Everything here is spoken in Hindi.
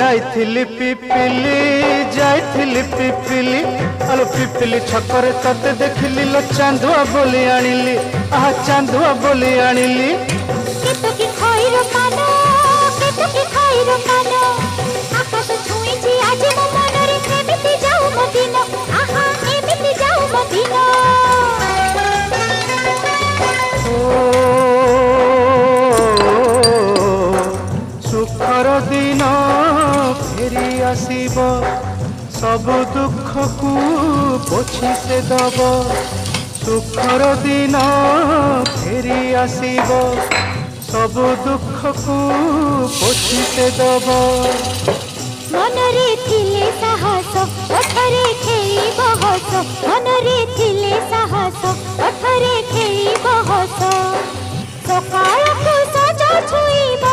जाइथिली पिपिली जाइथिली पिपिली आलो पिपिली छकर तते देखिली लो चांदुआ बोली आनिली आहा चांदुआ बोली आनिली केतकी खइर कानो केतकी खइर कानो आकाश छुईची आज मो मनरे एमिति जाऊ मो दिन आहा एमिति जाऊ मो दिन सुखर दिन फेरी आसीब सब दुख को पोछि से दब सुखर दिन फेरी आसीब सब दुख को पोछि से दब मनरे थिले साहस ओठरे खेई बहस मनरे थिले साहस ओठरे खेई बहस सकाळ को सजा छुईब